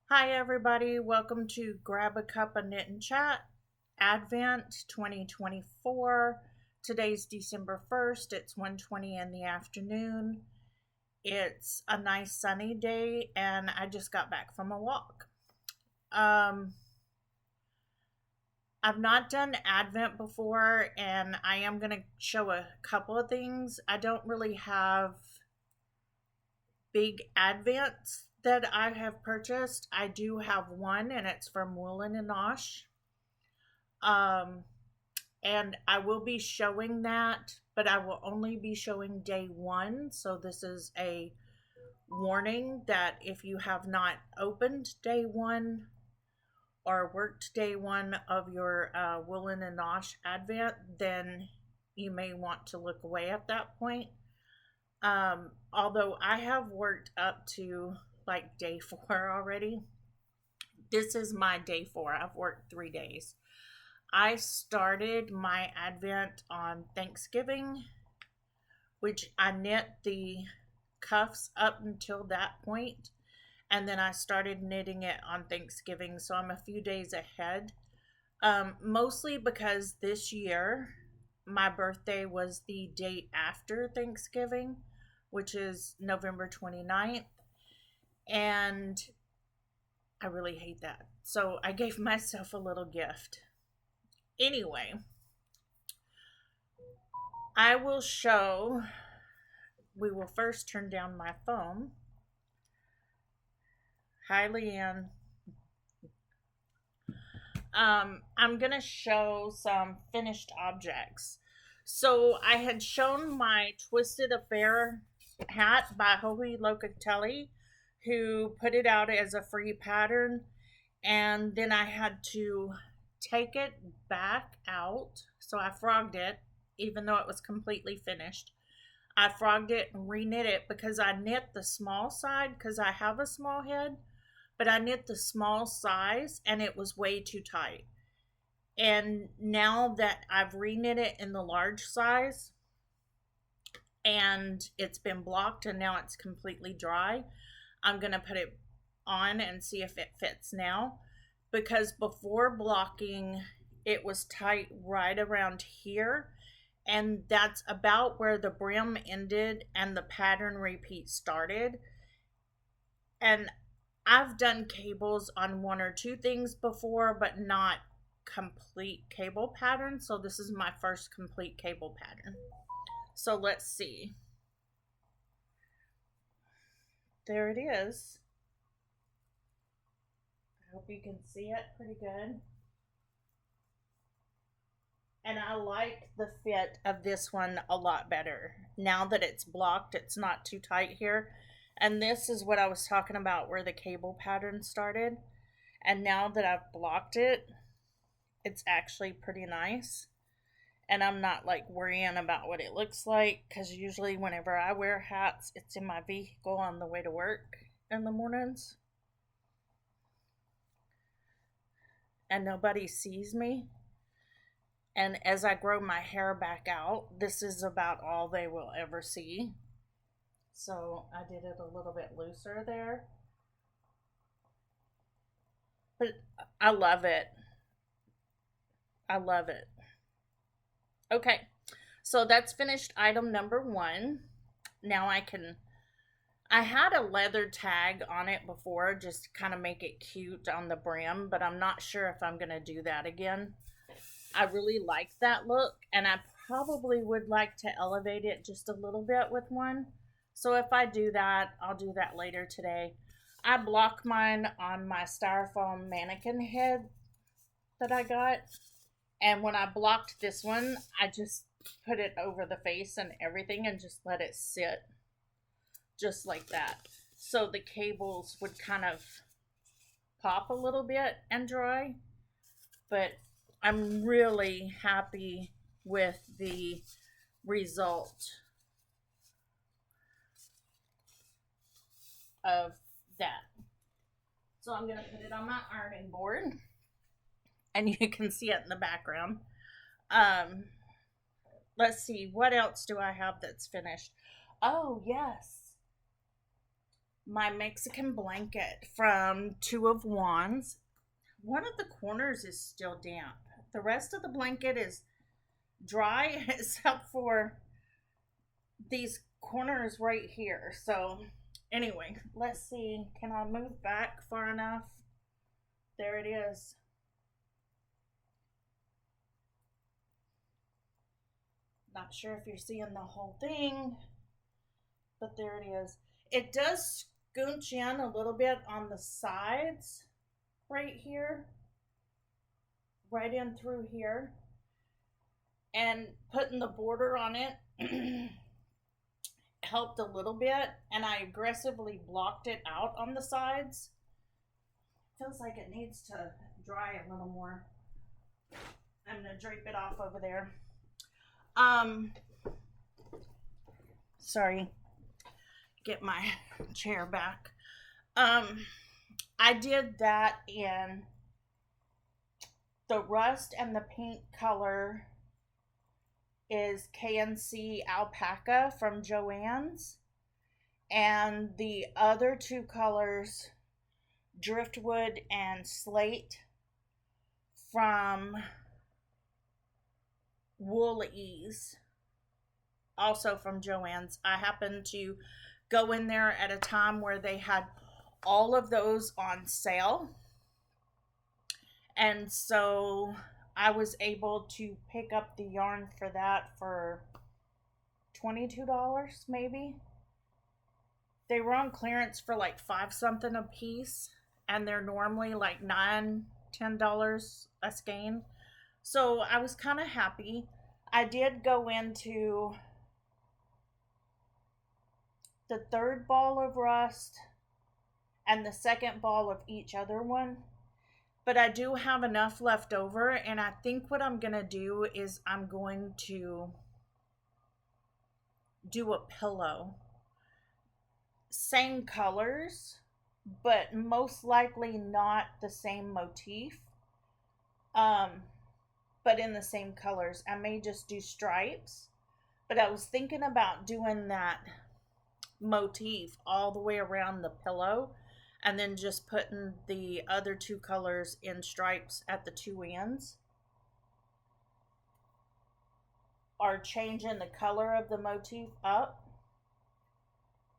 Hi, everybody. Welcome to Grab a Cup of Knit and Chat, Advent 2024. Today's December 1st. It's 1:20 in the afternoon. It's a nice sunny day, and I just got back from a walk. I've not done Advent before, and I am going to show a couple of things. I don't really have big Advents that I have purchased. I do have one, and it's from Woolen and Osh. Um, and I will be showing that, but I will only be showing day one. So this is a warning that if you have not opened day one or worked day one of your Woolen and Osh Advent, then you may want to look away at that point. Although I have worked up to like day 4 already. This is my day 4. I've worked 3 days. I started my Advent on Thanksgiving, which I knit the cuffs up until that point, and then I started knitting it on Thanksgiving, so I'm a few days ahead. Mostly because this year my birthday was the date after Thanksgiving, which is November 29th, and I really hate that. So I gave myself a little gift. Anyway, I will show, we will first turn down my phone. Hi, Leanne. I'm going to show some finished objects. So I had shown my Twisted Affair hat by Holy Locatelli, who put it out as a free pattern. And then I had to take it back out. So I frogged it, even though it was completely finished. I frogged it and reknit it because I knit the small side because I have a small head, but I knit the small size and it was way too tight. And now that I've reknit it in the large size and it's been blocked and now it's completely dry, I'm going to put it on and see if it fits now. Because before blocking, it was tight right around here, and that's about where the brim ended and the pattern repeat started. And I've done cables on 1 or 2 things before, but not complete cable pattern. So this is my first complete cable pattern. So let's see. There it is. I hope you can see it pretty good. And I like the fit of this one a lot better. Now that it's blocked, it's not too tight here. And this is what I was talking about where the cable pattern started. And now that I've blocked it, it's actually pretty nice. And I'm not like worrying about what it looks like, because usually whenever I wear hats, it's in my vehicle on the way to work in the mornings. And nobody sees me. And as I grow my hair back out, this is about all they will ever see. So I did it a little bit looser there. But I love it. I love it. Okay, so that's finished item number 1. Now I had a leather tag on it before, just to kind of make it cute on the brim, but I'm not sure if I'm going to do that again. I really like that look, and I probably would like to elevate it just a little bit with one. So if I do that, I'll do that later today. I block mine on my styrofoam mannequin head that I got. And when I blocked this one, I just put it over the face and everything and just let it sit just like that. So the cables would kind of pop a little bit and dry. But I'm really happy with the result of that. So I'm going to put it on my ironing board, and you can see it in the background. Let's see, what else do I have that's finished? Oh, yes. my Mexican blanket from Two of Wands. One of the corners is still damp. The rest of the blanket is dry except for these corners right here. So, anyway, let's see. Can I move back far enough? There it is. Not sure if you're seeing the whole thing, but there it is. It does scooch in a little bit on the sides right here, right in through here, and putting the border on it helped a little bit, and I aggressively blocked it out on the sides. Feels like it needs to dry a little more. I'm gonna drape it off over there. Sorry, get my chair back. I did that in the rust, and the pink color is KNC Alpaca from Joann's, and the other two colors, Driftwood and Slate, from Wool Ease, also from Joann's. I happened to go in there at a time where they had all of those on sale, and so I was able to pick up the yarn for that for $22 maybe. They were on clearance for like 5 something a piece, and they're normally like $9-10 a skein. So I was kind of happy. I did go into the third ball of rust and the second ball of each other one, but I do have enough left over, and I think what I'm gonna do is I'm going to do a pillow. Same colors, but most likely not the same motif, but in the same colors. I may just do stripes, but I was thinking about doing that motif all the way around the pillow, and then just putting the other two colors in stripes at the two ends, or changing the color of the motif up,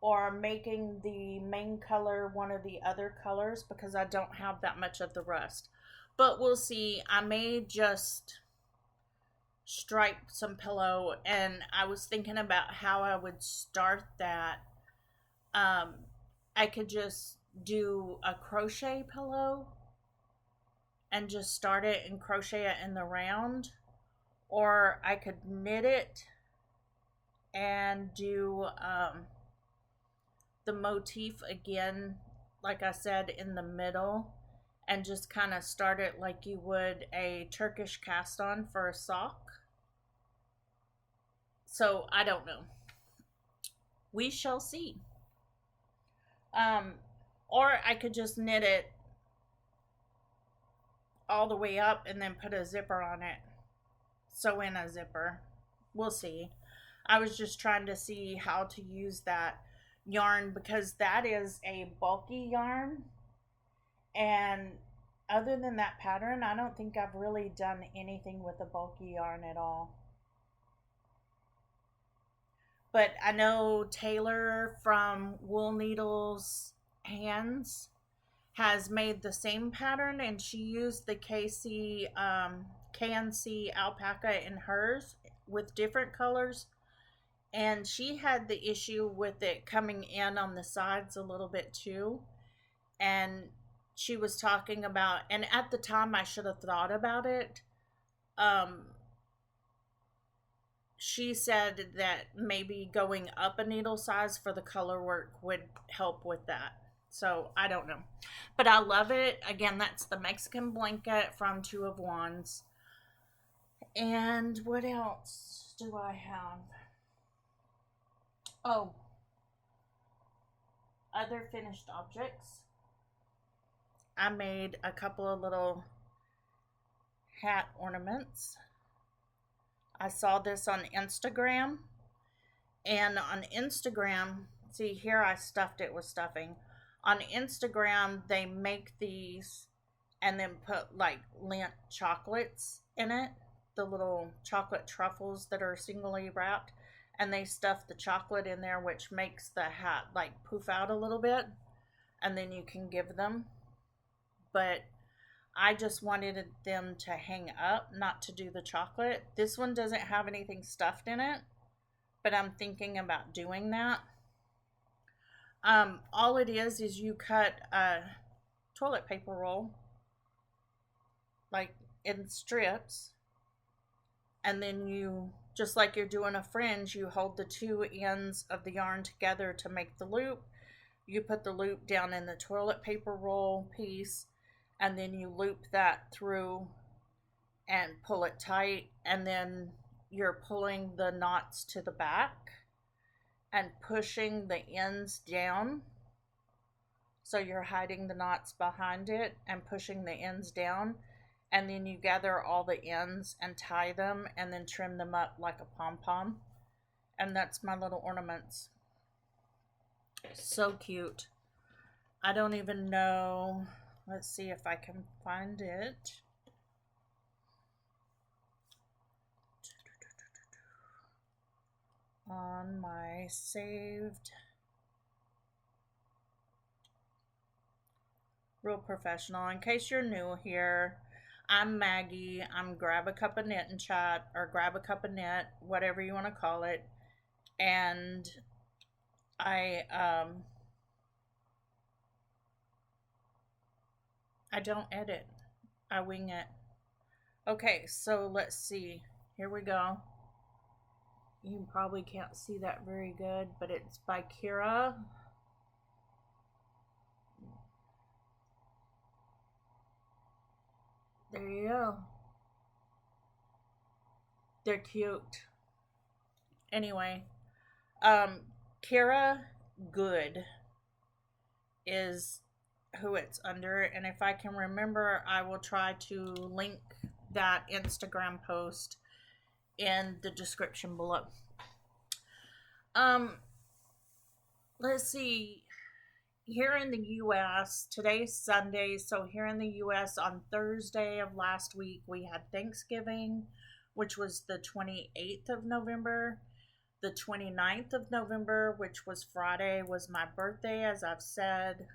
or making the main color one of the other colors, because I don't have that much of the rust. But we'll see. I may just stripe some pillow, and I was thinking about how I would start that. I could just do a crochet pillow and just start it and crochet it in the round, or I could knit it and do the motif again, like I said, in the middle, and just kind of start it like you would a Turkish cast on for a sock. So I don't know. We shall see. Or I could just knit it all the way up and then put a zipper on it. Sew in a zipper. We'll see. I was just trying to see how to use that yarn, because that is a bulky yarn, and other than that pattern, I don't think I've really done anything with a bulky yarn at all. But I know Taylor from Wool Needles Hands has made the same pattern, and she used the KNC Alpaca in hers with different colors, and she had the issue with it coming in on the sides a little bit too. And she was talking about, and at the time I should have thought about it, she said that maybe going up a needle size for the color work would help with that. So I don't know, but I love it. Again, that's the Mexican blanket from Two of Wands. And what else do I have? Oh, other finished objects. I made a couple of little hat ornaments. I saw this on Instagram, and on Instagram, See, here I stuffed it with stuffing. On Instagram, they make these and then put like Lindt chocolates in it, the little chocolate truffles that are singly wrapped, and they stuff the chocolate in there, which makes the hat like poof out a little bit, and then you can give them. But I just wanted them to hang up, not to do the chocolate. This one doesn't have anything stuffed in it, but I'm thinking about doing that. All it is you cut a toilet paper roll, like in strips, and then you, just like you're doing a fringe, you hold the two ends of the yarn together to make the loop. You put the loop down in the toilet paper roll piece, and then you loop that through and pull it tight, and then you're pulling the knots to the back and pushing the ends down. So you're hiding the knots behind it and pushing the ends down, and then you gather all the ends and tie them and then trim them up like a pom-pom. And that's my little ornaments. So cute. I don't even know. Let's see if I can find it. On my saved. Real professional. In case you're new here, I'm Maggie. I'm Grab a Cup of Knit and Chat, or Grab a Cup of Knit, whatever you want to call it. And I don't edit. I wing it. Okay, so let's see. Here we go. You probably can't see that very good, but it's by Kira. There you go. They're cute. Anyway, Kira Good is who it's under, and if I can remember, I will try to link that Instagram post in the description below. Let's see. Here in the US, today's Sunday, so here in the US on Thursday of last week, we had Thanksgiving, which was the 28th of November. The 29th of November, which was Friday, was my birthday, as I've said.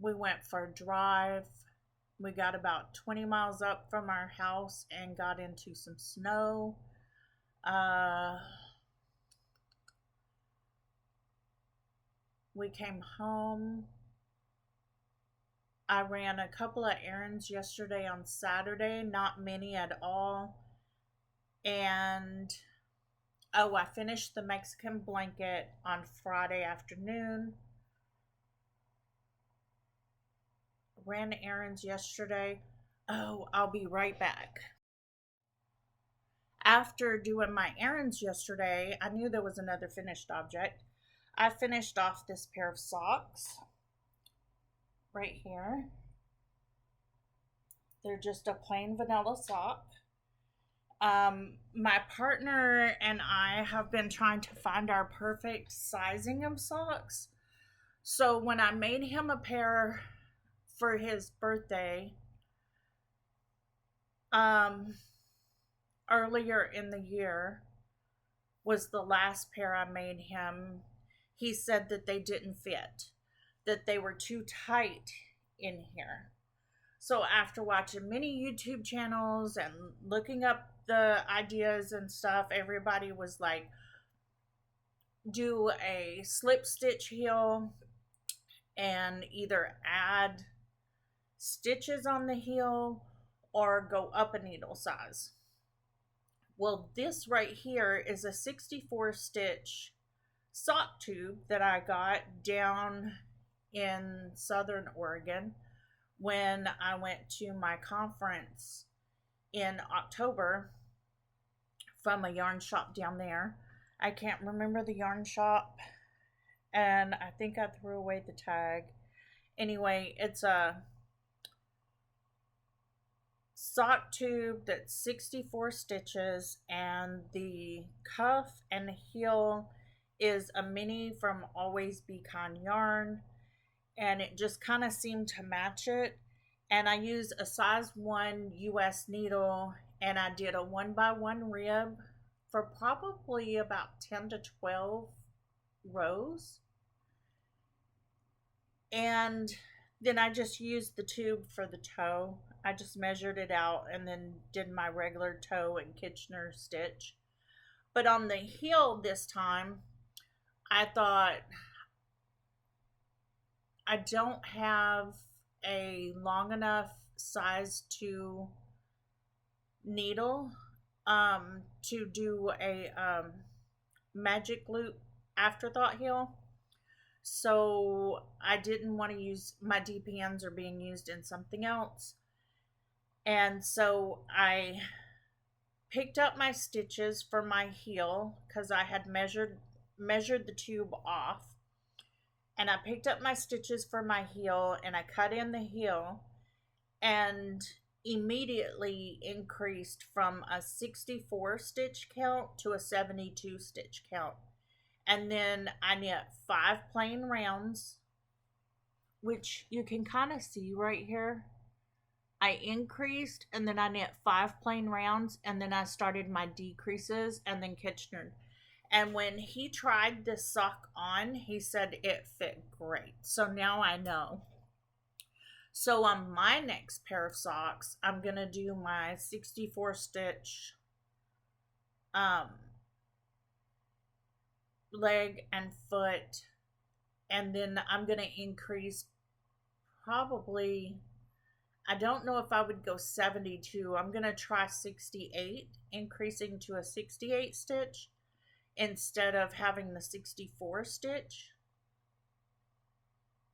We went for a drive. We got about 20 miles up from our house and got into some snow. We came home. I ran a couple of errands yesterday on Saturday, not many at all. And, I finished the Mexican blanket on Friday afternoon. Ran errands yesterday. I'll be right back. After doing my errands yesterday, I knew there was another finished object. I finished off this pair of socks right here. They're just a plain vanilla sock. My partner and I have been trying to find our perfect sizing of socks. So when I made him a pair for his birthday, earlier in the year was the last pair I made him. He said that they didn't fit, that they were too tight in here. So after watching many YouTube channels and looking up the ideas and stuff, everybody was like, do a slip stitch heel and either add stitches on the heel or go up a needle size. Well, this right here is a 64 stitch sock tube that I got down in Southern Oregon when I went to my conference in October from a yarn shop down there. I can't remember the yarn shop, and I think I threw away the tag. Anyway, it's a sock tube that's 64 stitches, and the cuff and heel is a mini from Always Be Kind yarn, and it just kind of seemed to match it. And I used a size 1 US needle, and I did a 1x1 rib for probably about 10 to 12 rows. And then I just used the tube for the toe. I just measured it out and then did my regular toe and Kitchener stitch. But on the heel this time, I thought, I don't have a long enough size 2 needle to do a magic loop afterthought heel. So I didn't want to use, my DPNs are being used in something else. And so I picked up my stitches for my heel because I had measured the tube off. And I picked up my stitches for my heel and I cut in the heel and immediately increased from a 64 stitch count to a 72 stitch count. And then I knit 5 plain rounds, which you can kind of see right here. I increased and then I knit 5 plain rounds, and then I started my decreases and then Kitchener. And when he tried this sock on, he said it fit great. So now I know. So on my next pair of socks, I'm going to do my 64 stitch leg and foot, and then I'm going to increase probably, I don't know if I would go 72. I'm going to try 68, increasing to a 68 stitch instead of having the 64 stitch,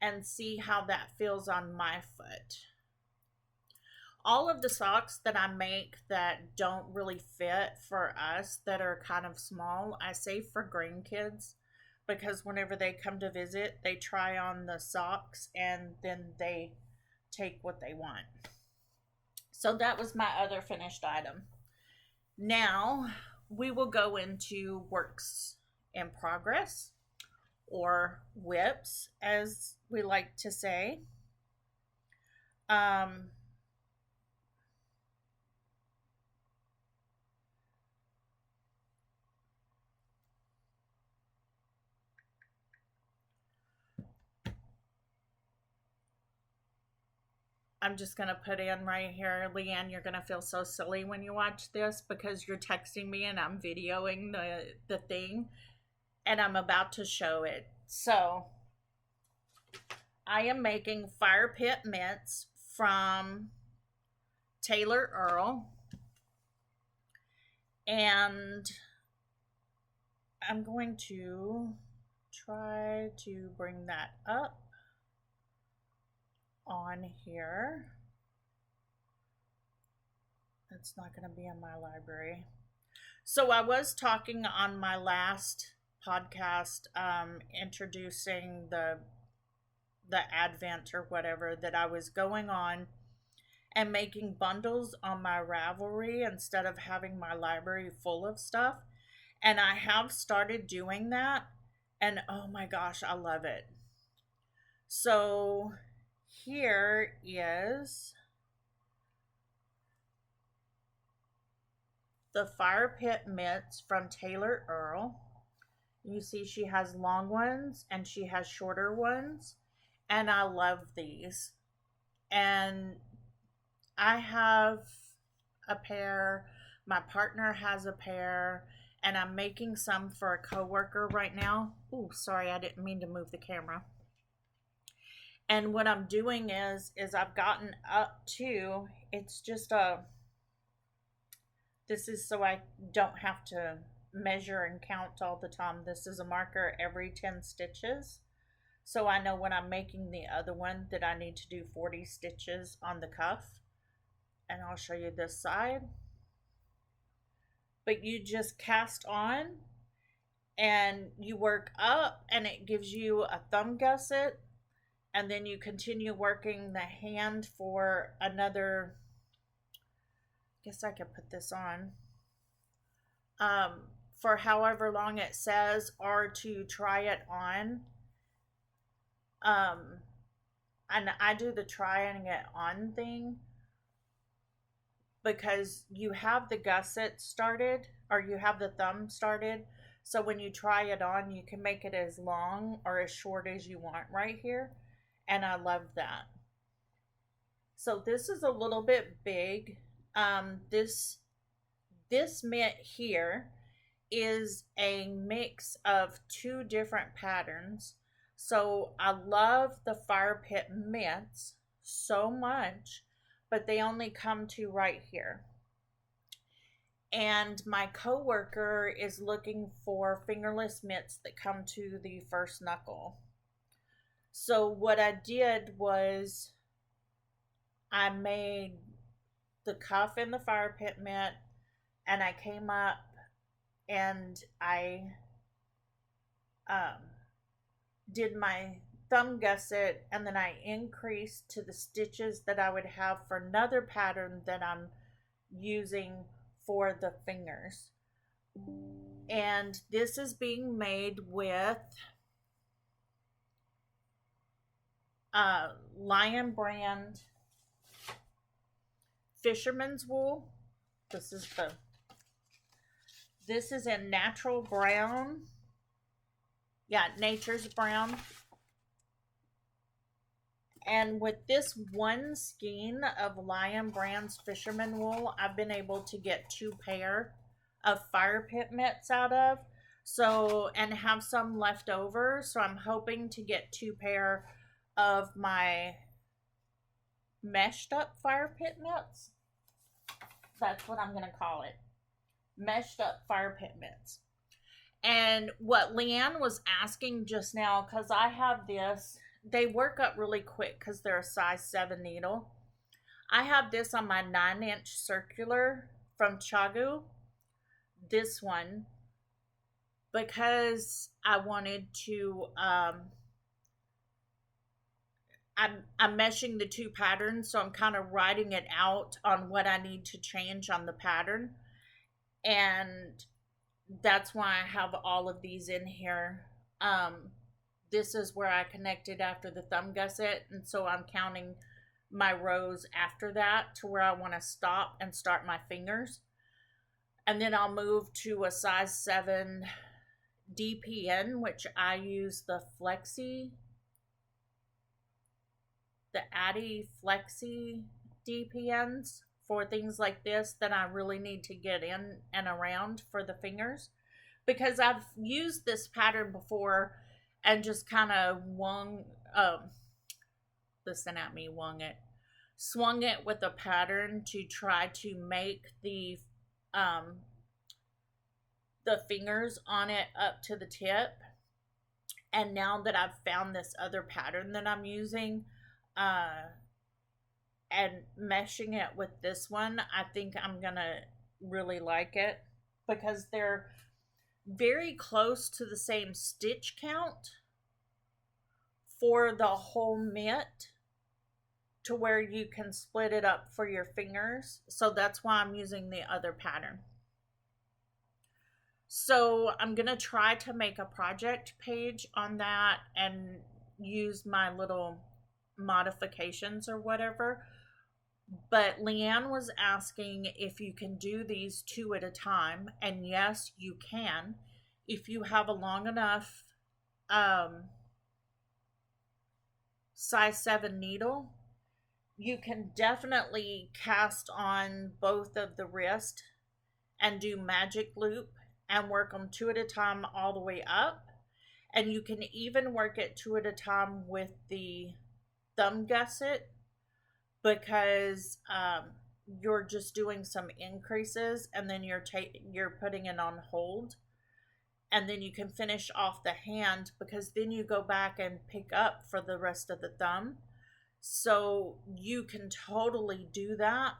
and see how that feels on my foot. All of the socks that I make that don't really fit for us, that are kind of small, I save for grandkids, because whenever they come to visit, they try on the socks and then they take what they want. So that was my other finished item. Now we will go into works in progress, or whips, as we like to say. I'm just going to put in right here, Leanne, you're going to feel so silly when you watch this because you're texting me and I'm videoing the thing and I'm about to show it. So I am making fire pit mitts from Taylor Earl, and I'm going to try to bring that up on here. It's not going to be in my library. So I was talking on my last podcast, introducing the Advent or whatever, that I was going on and making bundles on my Ravelry instead of having my library full of stuff. And I have started doing that, and oh my gosh, I love it. So here is the fire pit mitts from Taylor Earl. You see she has long ones and she has shorter ones, and I love these. And I have a pair, my partner has a pair, and I'm making some for a coworker right now. Ooh, sorry, I didn't mean to move the camera. And what I'm doing is I've gotten up to, it's just this is so I don't have to measure and count all the time. This is a marker every 10 stitches. So I know when I'm making the other one that I need to do 40 stitches on the cuff. And I'll show you this side. But you just cast on and you work up, and it gives you a thumb gusset, and then you continue working the hand for another guess I could put this on for however long it says, or to try it on. And I do the trying it on thing because you have the gusset started, or you have the thumb started. So when you try it on, you can make it as long or as short as you want right here. And I love that. So this is a little bit big. This mitt here is a mix of two different patterns. So I love the fire pit mitts so much, but they only come to right here. And my coworker is looking for fingerless mitts that come to the first knuckle. So what I did was I made the cuff in the fire pit mitt, and I came up and I did my thumb gusset, and then I increased to the stitches that I would have for another pattern that I'm using for the fingers. And this is being made with Lion brand fisherman's wool. This is in natural brown. Yeah, nature's brown. And with this one skein of Lion Brand's fisherman wool, I've been able to get 2 pair of fire pit mitts out of. So, and have some left over. So I'm hoping to get 2 pair of my meshed up fire pit mitts. That's what I'm going to call it. Meshed up fire pit mitts. And what Leanne was asking just now, because I have this, they work up really quick because they're a size 7 needle. I have this on my 9-inch circular from Chagu, this one, because I wanted to, I'm meshing the 2 patterns, so I'm kind of writing it out on what I need to change on the pattern. And that's why I have all of these in here. This is where I connected after the thumb gusset, and so I'm counting my rows after that to where I want to stop and start my fingers. And then I'll move to a size 7 DPN, which I use the Addy Flexi DPNs for things like this that I really need to get in and around for the fingers, because I've used this pattern before and just kind of swung it with a pattern to try to make the fingers on it up to the tip. And now that I've found this other pattern that I'm using, and meshing it with this one, I think I'm gonna really like it, because they're very close to the same stitch count for the whole mitt, to where you can split it up for your fingers. So that's why I'm using the other pattern. So I'm gonna try to make a project page on that and use my little modifications or whatever. But Leanne was asking if you can do these 2 at a time, and yes, you can. If you have a long enough size 7 needle, you can definitely cast on both of the wrist and do magic loop and work them 2 at a time all the way up. And you can even work it 2 at a time with the thumb gusset, because you're just doing some increases, and then you're putting it on hold, and then you can finish off the hand, because then you go back and pick up for the rest of the thumb. So you can totally do that.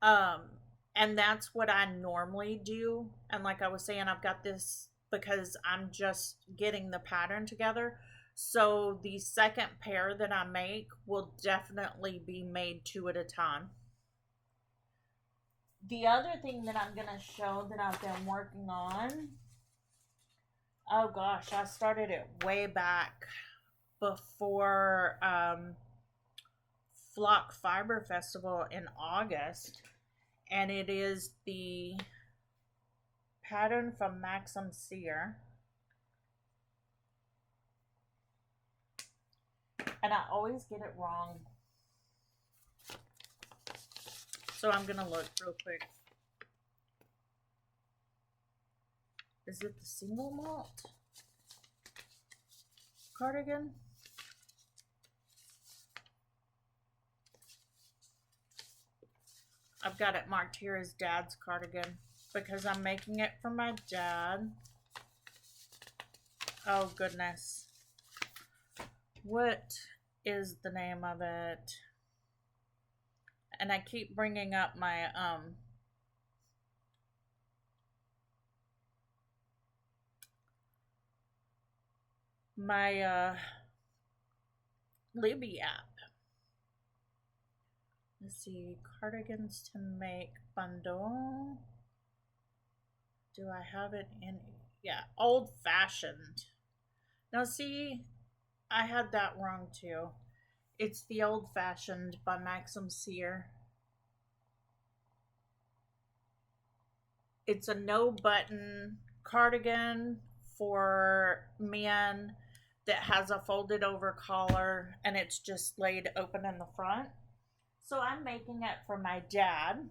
And that's what I normally do. And like I was saying, I've got this because I'm just getting the pattern together. So the second pair that I make will definitely be made 2 at a time. The other thing that I'm going to show that I've been working on, oh gosh, I started it way back before Flock Fiber Festival in August, and it is the pattern from Maxim Sear. And I always get it wrong. So I'm going to look real quick. Is it the single malt cardigan? I've got it marked here as Dad's cardigan because I'm making it for my dad. Oh goodness. What is the name of it? And I keep bringing up my Libby app. Let's see, cardigans to make bundle. Do I have it in? Yeah, old fashioned. Now see, I had that wrong too. It's the old fashioned by Maxim Sear. It's a no button cardigan for men that has a folded over collar and it's just laid open in the front. So I'm making it for my dad.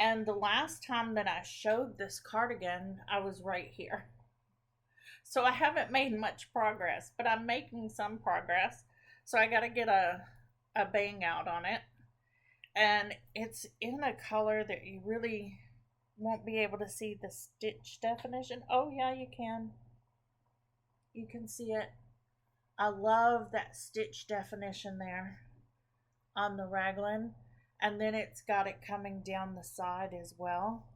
And the last time that I showed this cardigan, I was right here. So I haven't made much progress, but I'm making some progress. So I got to get a bang out on it. And it's in a color that you really won't be able to see the stitch definition. Oh yeah, you can. You can see it. I love that stitch definition there on the raglan. And then it's got it coming down the side as well.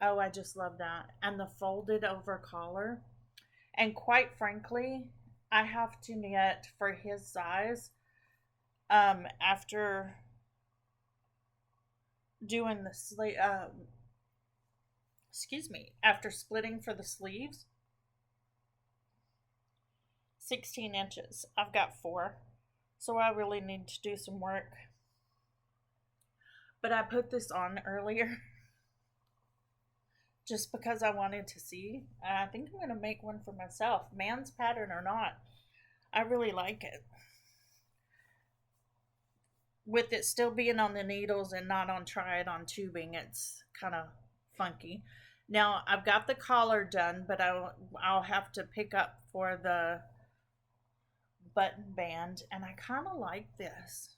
Oh, I just love that. And the folded over collar. And quite frankly, I have to knit for his size after doing the sleeve, after splitting for the sleeves. 16 inches. I've got 4. So I really need to do some work. But I put this on earlier just because I wanted to see. I think I'm going to make one for myself, man's pattern or not. I really like it. With it still being on the needles and not on try it on tubing, it's kind of funky. Now I've got the collar done, but I'll have to pick up for the button band, and I kind of like this.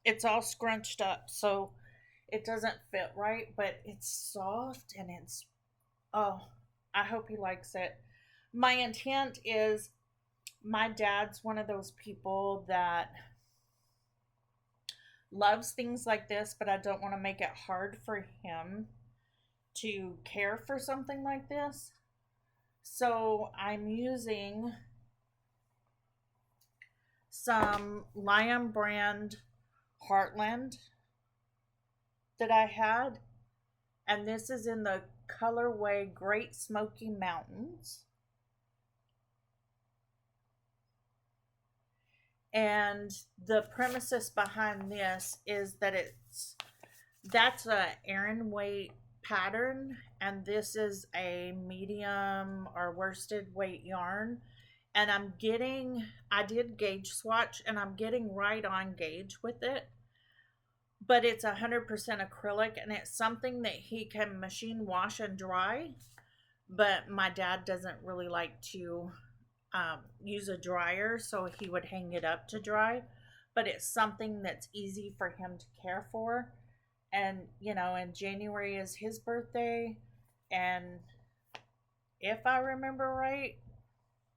It's all scrunched up, so it doesn't fit right, but it's soft and it's, oh, I hope he likes it. My intent is, my dad's one of those people that loves things like this, but I don't want to make it hard for him to care for something like this. So I'm using some Lion brand Heartland that I had, and this is in the colorway Great Smoky Mountains. And the premises behind this is that that's a Aran weight pattern, and this is a medium or worsted weight yarn. And I did gauge swatch, and I'm getting right on gauge with it. But it's 100% acrylic, and it's something that he can machine wash and dry. But my dad doesn't really like to use a dryer, so he would hang it up to dry. But it's something that's easy for him to care for. And, and January is his birthday. And if I remember right,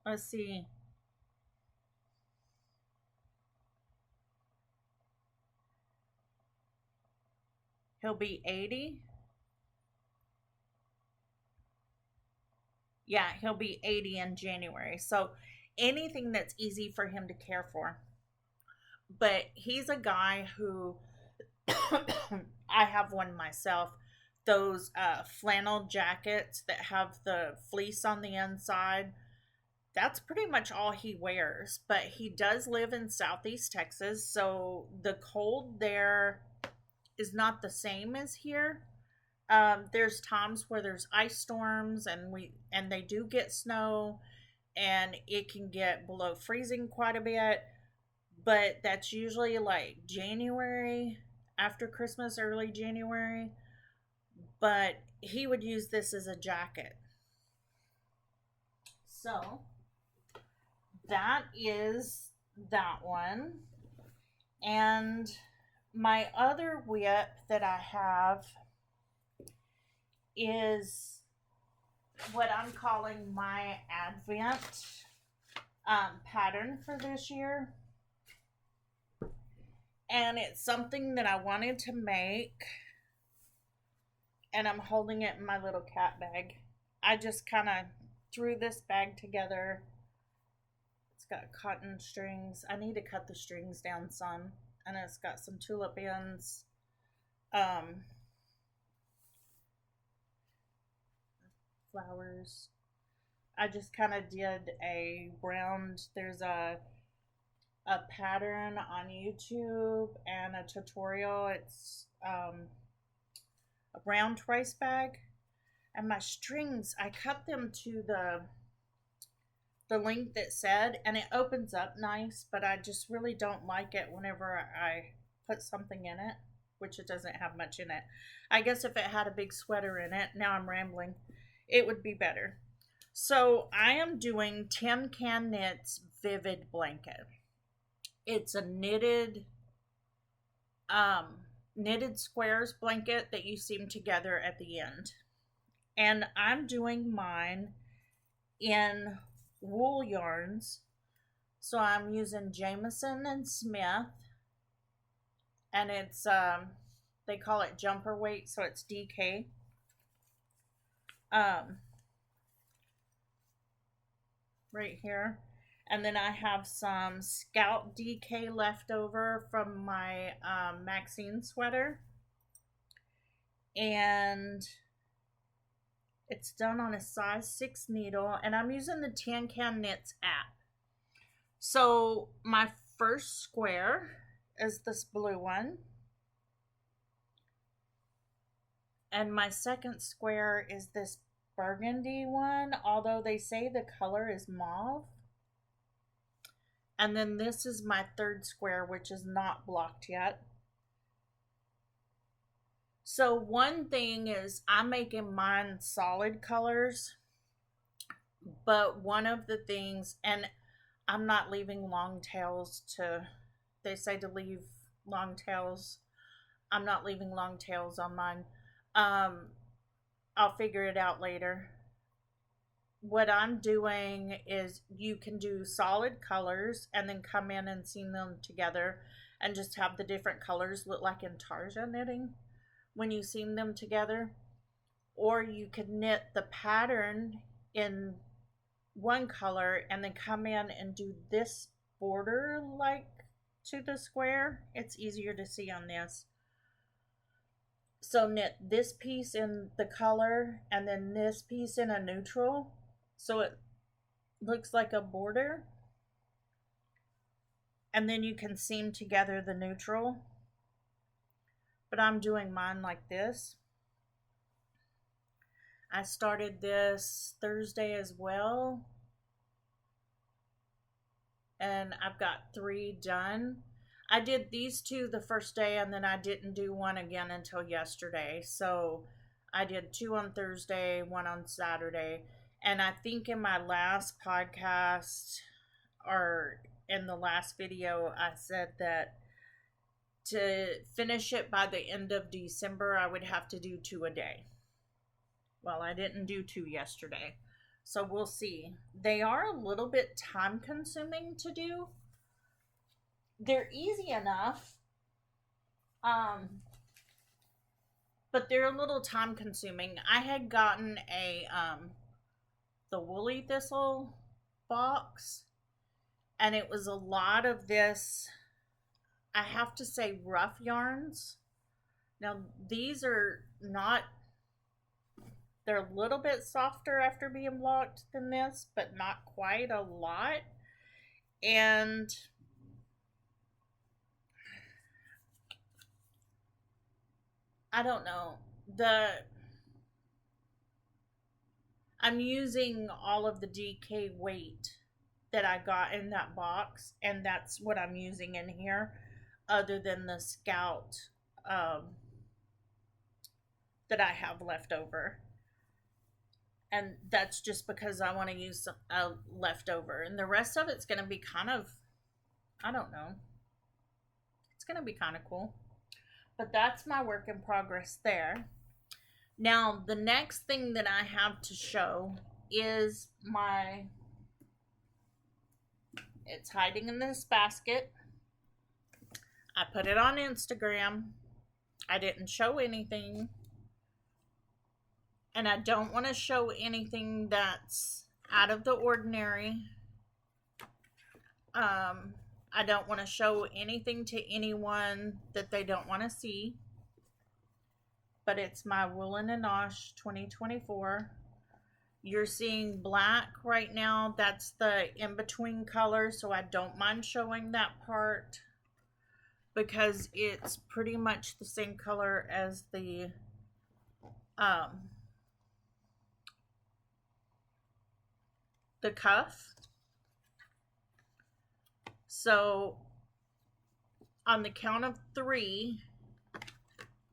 let's see. He'll be 80. Yeah, he'll be 80 in January. So anything that's easy for him to care for. But he's a guy who I have one myself. Those flannel jackets that have the fleece on the inside. That's pretty much all he wears. But he does live in Southeast Texas, so the cold there is not the same as here. There's times where there's ice storms, and they do get snow, and it can get below freezing quite a bit. But that's usually like January, after Christmas, early January. But he would use this as a jacket. So that is that one. And my other whip that I have is what I'm calling my Advent pattern for this year. And it's something that I wanted to make, and I'm holding it in my little cat bag. I just kind of threw this bag together. It's got cotton strings. I need to cut the strings down some. And it's got some tulip ends. Flowers. I just kind of did a round. There's a pattern on YouTube and a tutorial. It's a round rice bag, and my strings, I cut them to the length that said, and it opens up nice, but I just really don't like it whenever I put something in it, which it doesn't have much in it. I guess if it had a big sweater in it, now I'm rambling, it would be better. So I am doing Tin Can Knits Vivid Blanket. It's a knitted squares blanket that you seam together at the end. And I'm doing mine in wool yarns. So I'm using Jameson and Smith. And it's they call it jumper weight, so it's DK. Right here. And then I have some Scout DK left over from my Maxine sweater. And it's done on a size 6 needle. And I'm using the Tin Can Knits app. So my first square is this blue one. And my second square is this burgundy one, although they say the color is mauve. And then this is my third square, which is not blocked yet. So one thing is I'm making mine solid colors, but one of the things, and I'm not leaving long tails they say to leave long tails. I'm not leaving long tails on mine. I'll figure it out later. What I'm doing is you can do solid colors and then come in and seam them together and just have the different colors look like intarsia knitting when you seam them together. Or you could knit the pattern in one color and then come in and do this border like to the square. It's easier to see on this. So knit this piece in the color and then this piece in a neutral, so it looks like a border. And then you can seam together the neutral. But I'm doing mine like this. I started this Thursday as well. And I've got 3 done. I did these 2 the first day, and then I didn't do one again until yesterday. So I did 2 on Thursday, 1 on Saturday. And I think in my last podcast or in the last video, I said that to finish it by the end of December, I would have to do 2 a day. Well, I didn't do 2 yesterday. So we'll see. They are a little bit time consuming to do. They're easy enough. But they're a little time consuming. I had gotten the Woolly Thistle box, and it was a lot of this I have to say rough yarns. Now these are not, they're a little bit softer after being blocked than this, but not quite a lot. And I don't know. I'm using all of the DK weight that I got in that box, and that's what I'm using in here, other than the Scout that I have left over. And that's just because I want to use some leftover. And the rest of it's going to be kind of, I don't know. It's going to be kind of cool. But that's my work in progress there. Now, the next thing that I have to show is it's hiding in this basket. I put it on Instagram. I didn't show anything. And I don't want to show anything that's out of the ordinary. I don't want to show anything to anyone that they don't want to see. But it's my Woolen and Osh 2024. You're seeing black right now. That's the in-between color, so I don't mind showing that part because it's pretty much the same color as the cuff. So on the count of 3,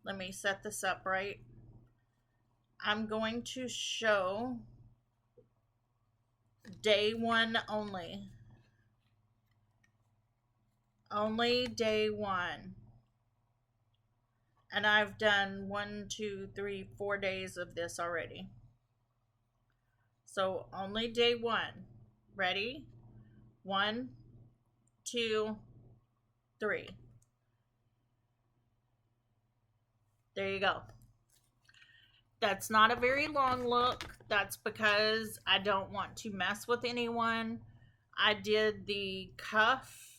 let me set this up right. I'm going to show day 1 only. Only day 1. And I've done 1, 2, 3, 4 days of this already. So only day 1. Ready? 1, 2, 3. There you go. That's not a very long look. That's because I don't want to mess with anyone. I did the cuff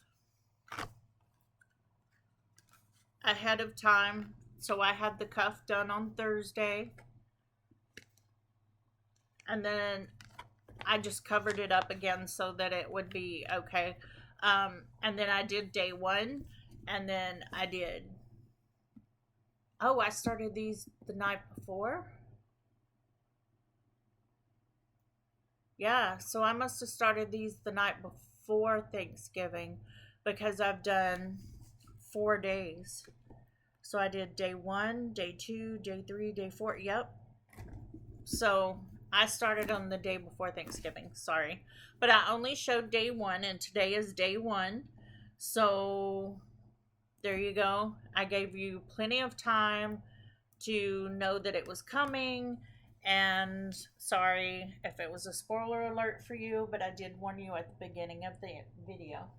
ahead of time. So I had the cuff done on Thursday. And then I just covered it up again so that it would be okay. And then I did day 1. And then I did... Oh, I started these the night before? Yeah, so I must have started these the night before Thanksgiving because I've done 4 days. So I did day 1, day 2, day 3, day 4. Yep. So I started on the day before Thanksgiving. Sorry. But I only showed day 1, and today is day 1. So there you go. I gave you plenty of time to know that it was coming. And sorry if it was a spoiler alert for you, but I did warn you at the beginning of the video.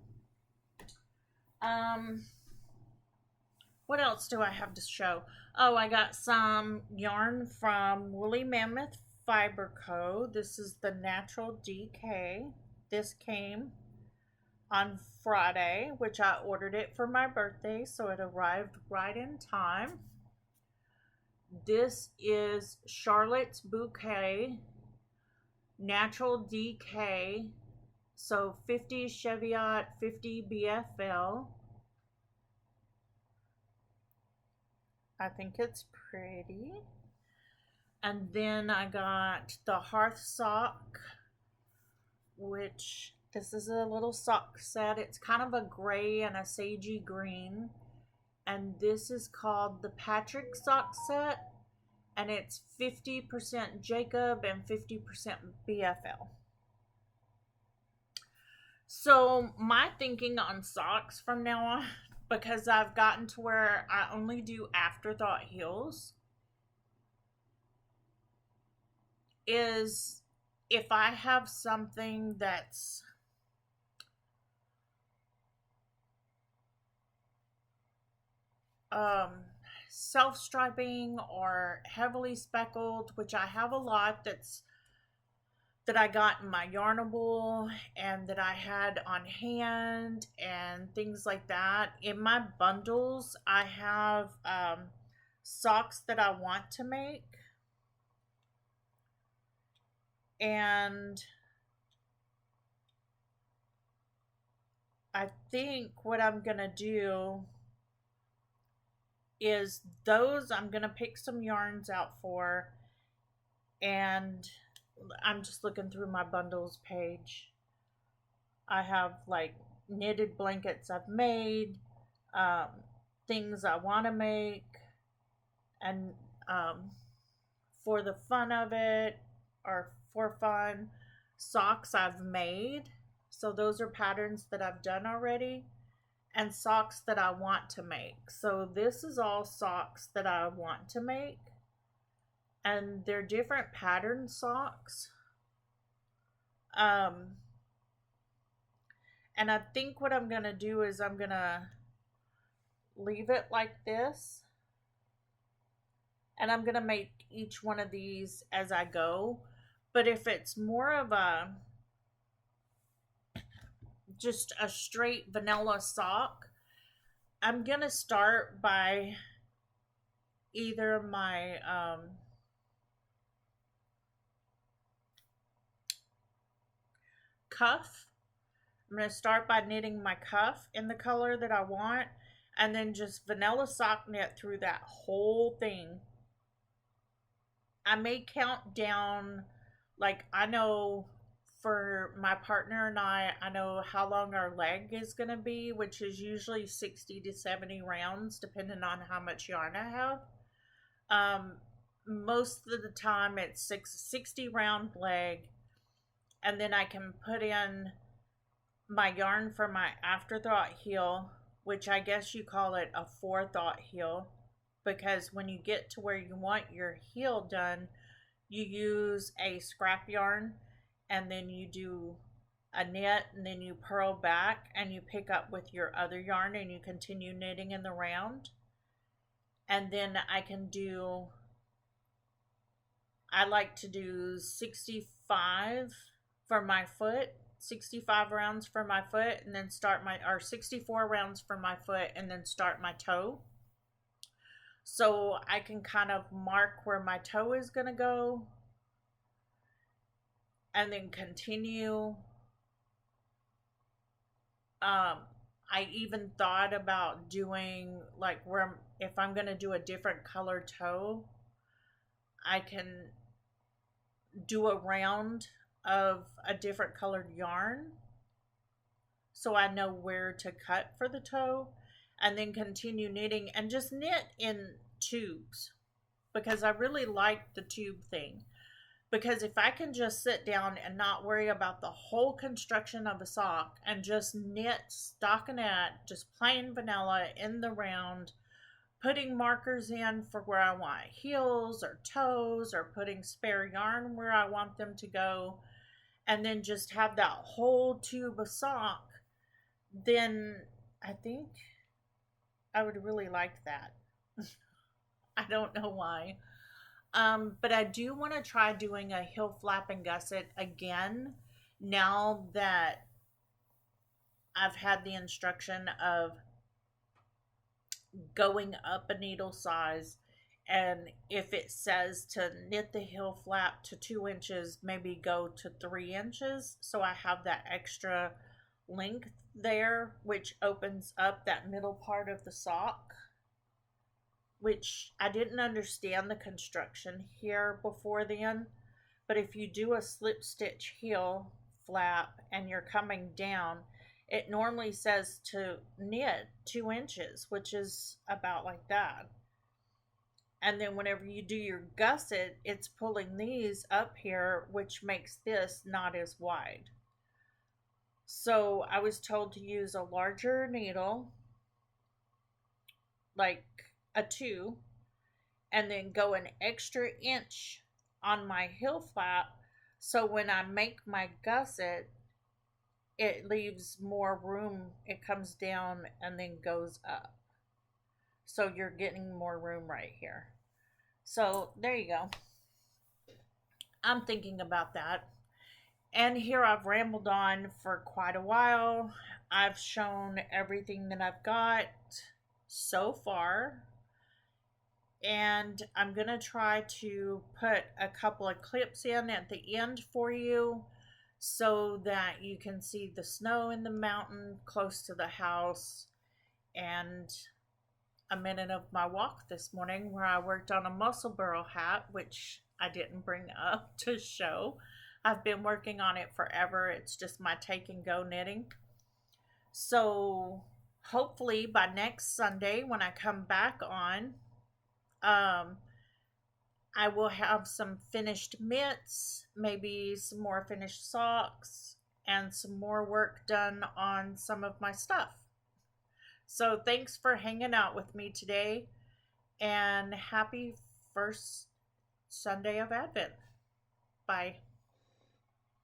What else do I have to show? Oh, I got some yarn from Woolly Mammoth Fiber Co. This is the Natural DK. This came on Friday, which I ordered it for my birthday, so it arrived right in time. This is Charlotte's Bouquet Natural DK, so 50 Cheviot, 50 BFL. I think it's pretty. And then I got the Hearth Sock, which this is a little sock set. It's kind of a gray and a sagey green. And this is called the Patrick Sock Set. And it's 50% Jacob and 50% BFL. So my thinking on socks from now on, because I've gotten to where I only do afterthought heels, is if I have something that's self-striping or heavily speckled, which I have a lot that's that I got in my Yarnable and that I had on hand and things like that. In my bundles, I have socks that I want to make, and I think what I'm gonna do is those I'm gonna pick some yarns out for, and I'm just looking through my bundles page. I have like knitted blankets I've made, um, things I want to make, and for the fun of it, or for fun, socks I've made. So those are patterns that I've done already, and socks that I want to make. So this is all socks that I want to make, and they're different pattern socks. Um, and I think what I'm gonna do is I'm gonna leave it like this, and I'm gonna make each one of these as I go. But if it's more of a just a straight vanilla sock, I'm gonna start by either my cuff. I'm gonna start by knitting my cuff in the color that I want, and then just vanilla sock knit through that whole thing. I may count down, like, I know for my partner and I know how long our leg is going to be, which is usually 60 to 70 rounds, depending on how much yarn I have. Most of the time it's 60 round leg, and then I can put in my yarn for my afterthought heel, which I guess you call it a forethought heel, because when you get to where you want your heel done, you use a scrap yarn, and then you do a knit, and then you purl back and you pick up with your other yarn and you continue knitting in the round. And then I like to do 65 for my foot, 65 rounds for my foot, and then or 64 rounds for my foot, and then start my toe. So I can kind of mark where my toe is going to go, and then continue. I even thought about doing like if I'm going to do a different color toe, I can do a round of a different colored yarn, so I know where to cut for the toe, and then continue knitting and just knit in tubes, because I really like the tube thing. Because if I can just sit down and not worry about the whole construction of a sock and just knit stockinette, just plain vanilla in the round, putting markers in for where I want heels or toes, or putting spare yarn where I want them to go, and then just have that whole tube of sock, then I think I would really like that. I don't know why. But I do want to try doing a heel flap and gusset again, now that I've had the instruction of going up a needle size, and if it says to knit the heel flap to 2 inches, maybe go to 3 inches, so I have that extra length there, which opens up that middle part of the sock, which I didn't understand the construction here before then. But if you do a slip stitch heel flap and you're coming down, it normally says to knit 2 inches, which is about like that. And then whenever you do your gusset, it's pulling these up here, which makes this not as wide. So I was told to use a larger needle, like a 2, and then go an extra inch on my heel flap, so when I make my gusset, it leaves more room. It comes down and then goes up, so you're getting more room right here. So there you go. I'm thinking about that. And here I've rambled on for quite a while. I've shown everything that I've got so far. And I'm going to try to put a couple of clips in at the end for you so that you can see the snow in the mountain close to the house, and a minute of my walk this morning where I worked on a muscle burrow hat, which I didn't bring up to show. I've been working on it forever. It's just my take and go knitting. So hopefully by next Sunday when I come back on, I will have some finished mitts, maybe some more finished socks, and some more work done on some of my stuff. So thanks for hanging out with me today, and happy first Sunday of Advent. Bye.